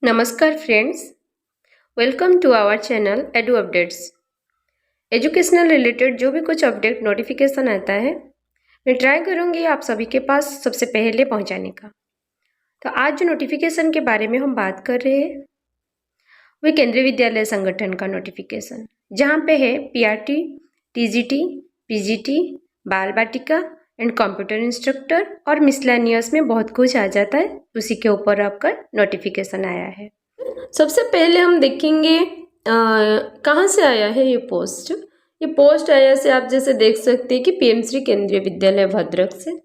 नमस्कार friends, welcome to our channel Edu Updates. Educational related जो भी कुछ अपडेट नोटिफिकेशन आता है मैं ट्राई करूंगी आप सभी के पास सबसे पहले पहुंचाने का। तो आज जो नोटिफिकेशन के बारे में हम बात कर रहे हैं वह केंद्रीय विद्यालय संगठन का नोटिफिकेशन, जहां पे है पीआरटी, टीजीटी, पीजीटी, बाल बाटिका एंड कंप्यूटर इंस्ट्रक्टर और मिसलेनियस में बहुत कुछ आ जाता है। उसी के ऊपर आपका नोटिफिकेशन आया है। सबसे पहले हम देखेंगे कहाँ से आया है ये पोस्ट। ये पोस्ट आया से आप जैसे देख सकते हैं कि पीएमश्री केंद्रीय विद्यालय भद्रक से।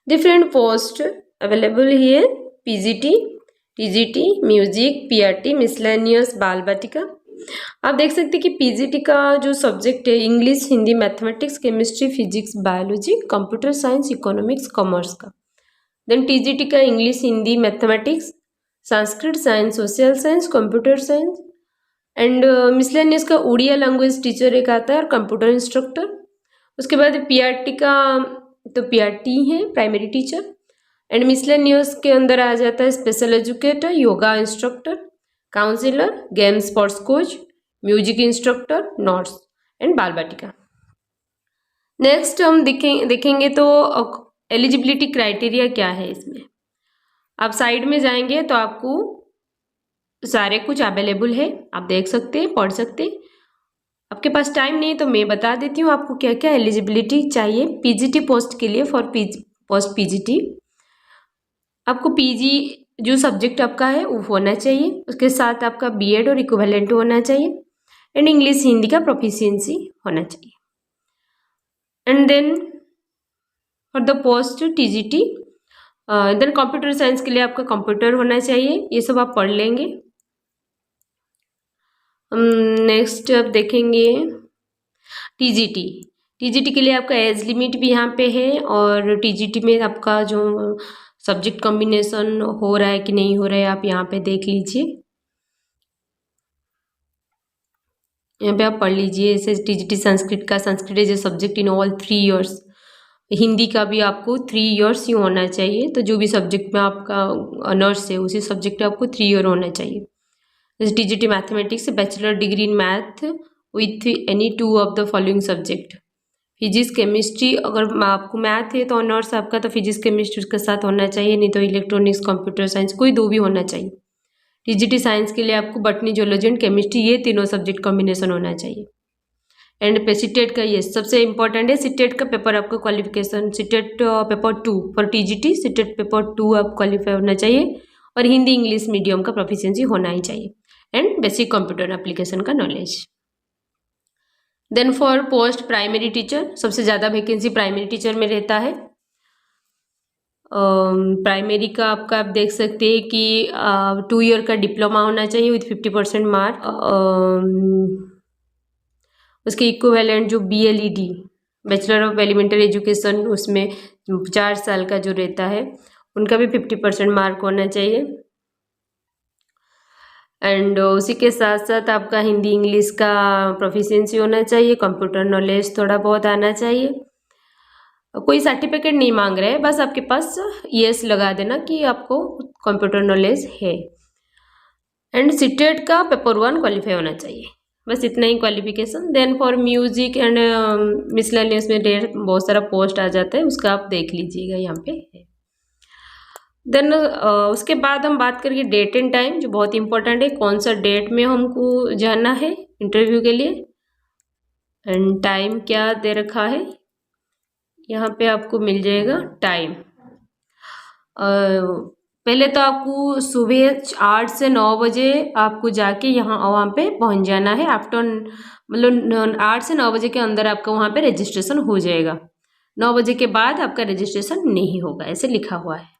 डिफरेंट पोस्ट अवेलेबल है, PGT, TGT, music, PRT, miscellaneous, बाल बाटिका। आप देख सकते हैं कि पीजीटी का जो सब्जेक्ट है English, Hindi, mathematics, chemistry, physics, biology, computer science, economics, commerce का। देन टीजीटी का English, Hindi, mathematics, Sanskrit science, social science, computer science and miscellaneous का उड़िया लैंग्वेज टीचर एक आता है और कंप्यूटर इंस्ट्रक्टर। उसके बाद पीआरटी का तो पीआरटी है प्राइमरी टीचर एंड मिसलेनियस के अंदर आ जाता है special educator, yoga instructor, counsellor, game sports coach, music instructor, notes and बाल बाटिका। नेक्स्ट हम देखेंगे तो एलिजिबिलिटी क्राइटेरिया क्या है इसमें। आप साइड में जाएंगे तो आपको सारे कुछ अवेलेबल है, आप देख सकते हैं, पढ़ सकते हैं। आपके पास टाइम नहीं है तो मैं बता देती हूँ आपको क्या क्या एलिजिबिलिटी चाहिए पीजीटी पोस्ट के लिए। फॉर पोस्ट पीजीटी आपको पीजी जो सब्जेक्ट आपका है वो होना चाहिए, उसके साथ आपका बीएड और इक्विवेलेंट होना चाहिए एंड इंग्लिश हिंदी का प्रोफिशिएंसी होना चाहिए। And then for the post TGT then computer science के लिए आपका कंप्यूटर होना चाहिए। ये सब आप पढ़ लेंगे। नेक्स्ट अब देखेंगे टीजीटी। टीजीटी के लिए आपका एज लिमिट भी यहाँ पे है और टीजीटी में आपका जो सब्जेक्ट कॉम्बिनेशन हो रहा है कि नहीं हो रहा है आप यहाँ पे देख लीजिए। यहाँ पे आप पढ़ लीजिए। जैसे टीजीटी संस्कृत का, Sanskrit as a subject in all 3 years. Hindi का भी आपको 3 इयर्स ही होना चाहिए। तो जो भी सब्जेक्ट में आपका ऑनर्स है उसी सब्जेक्ट में आपको 3 ईयर होना चाहिए। जैसे TGT mathematics, bachelor degree in math with any 2 of the following subject. Physics, chemistry, अगर आपको मैथ है तो ऑनर्स आपका तो फिजिक्स केमिस्ट्री उसके साथ होना चाहिए, नहीं तो इलेक्ट्रॉनिक्स, कंप्यूटर साइंस, कोई 2 भी होना चाहिए। टीजीटी साइंस के लिए आपको बटनी, जूलॉजी एंड केमिस्ट्री, ये तीनों सब्जेक्ट कॉम्बिनेशन होना चाहिए। एंड पे सीटेट का ये सबसे इंपॉर्टेंट है, सीटेट का पेपर आपका qualification, CTET paper 2 for TGT, CTET paper 2 आप क्वालिफाई होना चाहिए और हिंदी इंग्लिश मीडियम का प्रोफिशिएंसी होना ही चाहिए एंड बेसिक कंप्यूटर एप्लीकेशन का knowledge. Then for post primary teacher सबसे ज़्यादा वैकेंसी प्राइमरी टीचर में रहता है। प्राइमरी का आपका आप देख सकते हैं कि 2 ईयर का डिप्लोमा होना चाहिए विथ 50% मार्क। उसके इक्विवेलेंट जो बीएलईडी, बैचलर ऑफ एलिमेंट्री एजुकेशन, उसमें 4 साल का जो रहता है उनका भी 50% मार्क होना चाहिए। एंड उसी के साथ साथ आपका हिंदी इंग्लिश का प्रोफिशिएंसी होना चाहिए, कंप्यूटर नॉलेज थोड़ा बहुत आना चाहिए। कोई सर्टिफिकेट नहीं मांग रहे हैं, बस आपके पास यस लगा देना कि आपको कंप्यूटर नॉलेज है। एंड सीटेट का पेपर 1 क्वालिफाई होना चाहिए, बस इतना ही qualification. Then for music and miscellaneous में बहुत सारा पोस्ट आ जाता है, उसका आप देख लीजिएगा यहाँ पे है। देन उसके बाद हम बात करेंगे डेट एंड टाइम, जो बहुत इंपॉर्टेंट है, कौन सा डेट में हमको जाना है इंटरव्यू के लिए एंड टाइम क्या दे रखा है यहाँ पे आपको मिल जाएगा टाइम। पहले तो आपको सुबह 8 से 9 बजे आपको जाके वहाँ पे पहुँच जाना है। आफ्टर मतलब 8 से 9 बजे के अंदर आपका वहाँ पे रजिस्ट्रेशन हो जाएगा। 9 बजे के बाद आपका रजिस्ट्रेशन नहीं होगा, ऐसे लिखा हुआ है।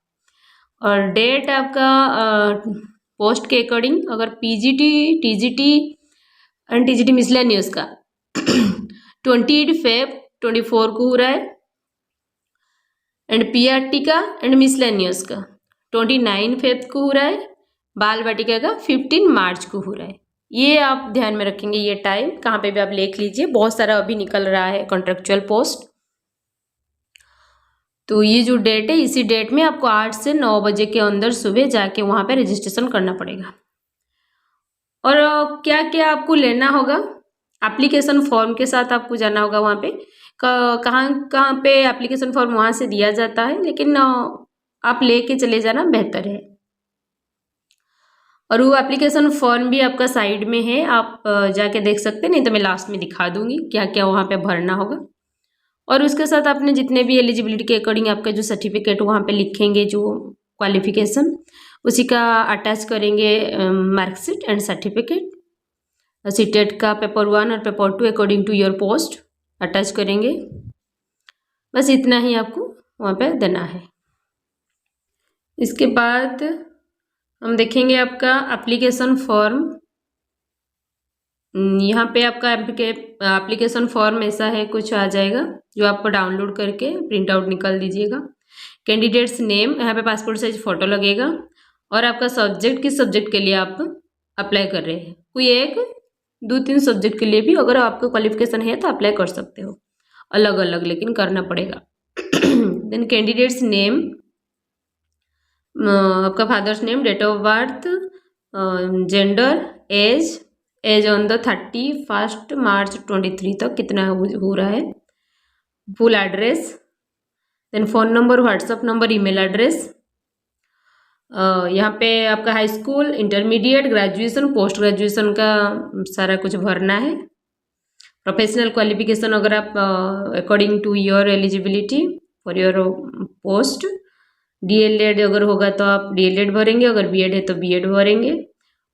और डेट आपका पोस्ट के अकॉर्डिंग, अगर PGT, TGT and TGT miscellaneous का 28 Feb 24 को हो रहा है एंड पीआरटी का एंड मिसलेनियस का 29 Feb को हो रहा है, बाल बाटिका का 15 मार्च को हो रहा है। ये आप ध्यान में रखेंगे, ये टाइम कहाँ पे भी आप लिख लीजिए। बहुत सारा अभी निकल रहा है कॉन्ट्रेक्चुअल पोस्ट। तो ये जो डेट है इसी डेट में आपको 8 से 9 बजे के अंदर सुबह जाके वहाँ पे रजिस्ट्रेशन करना पड़ेगा। और क्या क्या आपको लेना होगा, एप्लीकेशन फॉर्म के साथ आपको जाना होगा वहाँ पे। कहाँ कहाँ पे एप्लीकेशन फॉर्म वहाँ से दिया जाता है, लेकिन आप लेके चले जाना बेहतर है। और वो एप्लीकेशन फॉर्म भी आपका साइड में है, आप जाके देख सकते हैं, नहीं तो मैं लास्ट में दिखा दूंगी क्या क्या वहाँ पे भरना होगा। और उसके साथ आपने जितने भी एलिजिबिलिटी के अकॉर्डिंग आपका जो सर्टिफिकेट वहाँ पे लिखेंगे, जो क्वालिफिकेशन, उसी का अटैच करेंगे मार्कशीट एंड सर्टिफिकेट। सीटेट का पेपर 1 और paper 2 according to your post attach करेंगे। बस इतना ही आपको वहाँ पे देना है। इसके बाद हम देखेंगे आपका एप्लीकेशन फॉर्म। यहाँ पे आपका एप्लीकेशन फॉर्म ऐसा है कुछ आ जाएगा, जो आपको डाउनलोड करके प्रिंट आउट निकाल दीजिएगा। कैंडिडेट्स नेम, यहाँ पे पासपोर्ट साइज फ़ोटो लगेगा, और आपका सब्जेक्ट किस सब्जेक्ट के लिए आप अप्लाई कर रहे हैं। कोई एक 2-3 सब्जेक्ट के लिए भी अगर आपको क्वालिफिकेशन है तो अप्लाई कर सकते हो, अलग अलग लेकिन करना पड़ेगा। देन कैंडिडेट्स नेम, आपका father's name, date of birth, gender, age on the 31 March 23 तक कितना हो रहा है, full address, then phone number, WhatsApp number, email address. यहाँ पे आपका high school, intermediate, graduation, post graduation का सारा कुछ भरना है। प्रोफेशनल क्वालिफिकेशन अगर आप according to your eligibility for your post, DLED अगर होगा तो आप DLED भरेंगे, अगर BEd है तो BEd भरेंगे,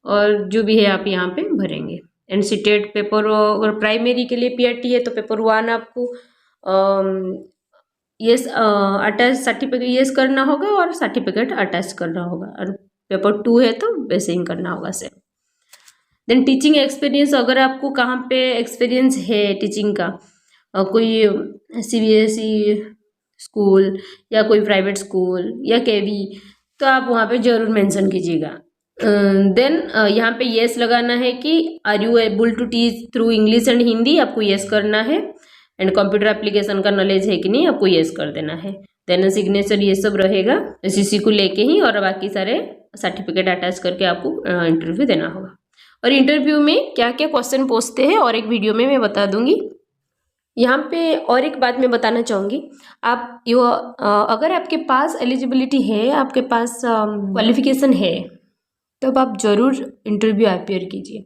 और जो भी है आप यहाँ पे भरेंगे। एंड सीटेट पेपर, अगर प्राइमरी के लिए PRT है तो पेपर 1 आपको यस अटैच सर्टिफिकेट यस करना होगा और सर्टिफिकेट अटैच करना होगा, और पेपर 2 है तो वैसे ही करना होगा सेम। देन टीचिंग एक्सपीरियंस, अगर आपको कहाँ पे एक्सपीरियंस है टीचिंग का, कोई CBSE स्कूल या कोई प्राइवेट स्कूल या KV, तो आप वहाँ पे ज़रूर मेंशन कीजिएगा। देन यहाँ पे येस लगाना है कि are you able to teach through English and Hindi, आपको येस करना है। एंड कंप्यूटर एप्लीकेशन का नॉलेज है कि नहीं, आपको येस कर देना है। देन सिग्नेचर ये सब रहेगा SCC को लेके ही, और बाकी सारे सर्टिफिकेट अटैच करके आपको इंटरव्यू देना होगा। और इंटरव्यू में क्या क्या क्वेश्चन पूछते हैं और एक वीडियो में मैं बता दूंगी। यहाँ पे और एक बात मैं बताना चाहूँगी, आप अगर आपके पास एलिजिबिलिटी है, आपके पास क्वालिफिकेशन है, तब आप ज़रूर इंटरव्यू अपियर कीजिए,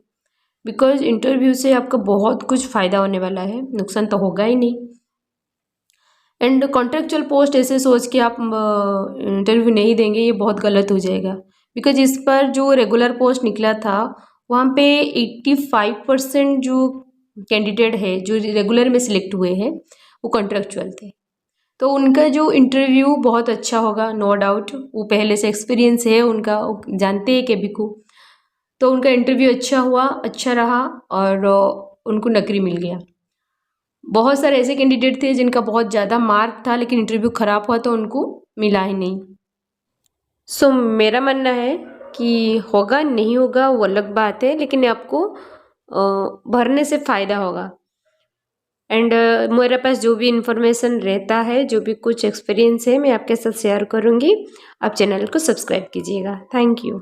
बिकॉज इंटरव्यू से आपका बहुत कुछ फ़ायदा होने वाला है, नुकसान तो होगा ही नहीं। एंड कॉन्ट्रेक्चुअल पोस्ट ऐसे सोच के आप इंटरव्यू नहीं देंगे, ये बहुत गलत हो जाएगा। बिकॉज इस पर जो रेगुलर पोस्ट निकला था, वहाँ पे 85% जो कैंडिडेट है जो रेगुलर में सिलेक्ट हुए हैं वो कॉन्ट्रेक्चुअल थे, तो उनका जो इंटरव्यू बहुत अच्छा होगा, नो डाउट। वो पहले से एक्सपीरियंस है उनका, जानते हैं KV को, तो उनका इंटरव्यू अच्छा हुआ, अच्छा रहा, और उनको नौकरी मिल गया। बहुत सारे ऐसे कैंडिडेट थे जिनका बहुत ज़्यादा मार्क था लेकिन इंटरव्यू ख़राब हुआ तो उनको मिला ही नहीं। सो मेरा मानना है कि होगा नहीं होगा वो अलग बात है, लेकिन आपको भरने से फ़ायदा होगा। एंड मेरे पास जो भी इंफॉर्मेशन रहता है, जो भी कुछ एक्सपीरियंस है, मैं आपके साथ शेयर करूँगी। आप चैनल को सब्सक्राइब कीजिएगा। Thank you.